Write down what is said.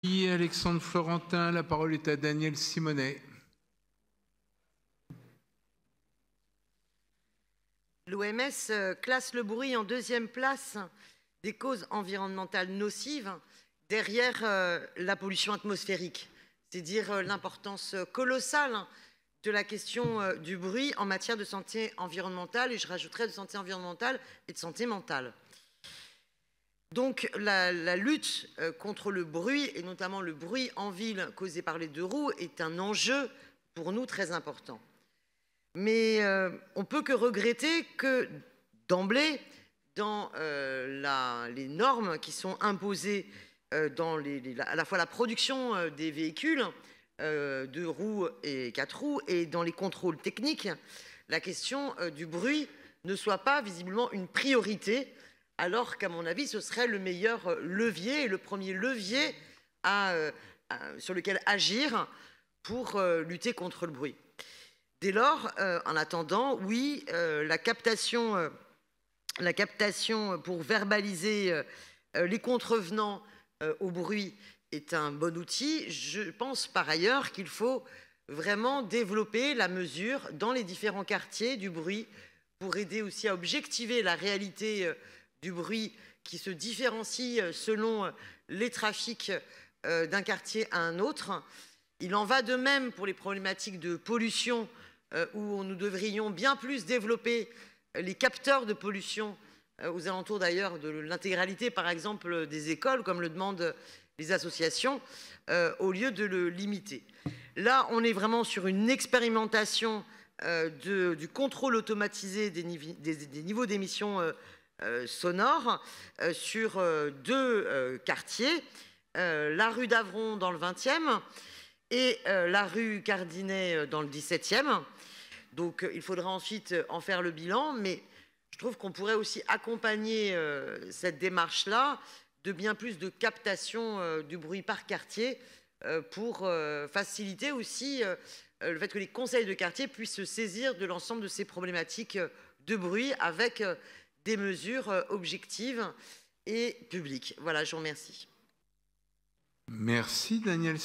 Alexandre Florentin, la parole est à Daniel Simonet. L'OMS classe le bruit en deuxième place des causes environnementales nocives derrière la pollution atmosphérique. C'est dire l'importance colossale de la question du bruit en matière de santé environnementale, et je rajouterais de santé environnementale et de santé mentale. Donc la lutte contre le bruit, et notamment le bruit en ville causé par les deux roues, est un enjeu pour nous très important. Mais on ne peut que regretter que d'emblée, dans les normes qui sont imposées dans à la fois la production des véhicules, 2 roues et 4 roues, et dans les contrôles techniques, la question du bruit ne soit pas visiblement une priorité, alors qu'à mon avis, ce serait le meilleur levier et le premier levier sur lequel agir pour lutter contre le bruit. Dès lors, en attendant, oui, la captation pour verbaliser les contrevenants au bruit est un bon outil. Je pense par ailleurs qu'il faut vraiment développer la mesure dans les différents quartiers du bruit pour aider aussi à objectiver la réalité du bruit qui se différencie selon les trafics d'un quartier à un autre. Il en va de même pour les problématiques de pollution où nous devrions bien plus développer les capteurs de pollution aux alentours d'ailleurs de l'intégralité, par exemple, des écoles, comme le demandent les associations, au lieu de le limiter. Là, on est vraiment sur une expérimentation du contrôle automatisé des niveaux d'émissions sonores sur 2 quartiers, la rue d'Avron dans le 20e et la rue Cardinet dans le 17e. Donc il faudra ensuite en faire le bilan, mais je trouve qu'on pourrait aussi accompagner cette démarche-là de bien plus de captation du bruit par quartier pour faciliter aussi le fait que les conseils de quartier puissent se saisir de l'ensemble de ces problématiques de bruit avec des mesures objectives et publiques. Voilà, je vous remercie. Merci Daniel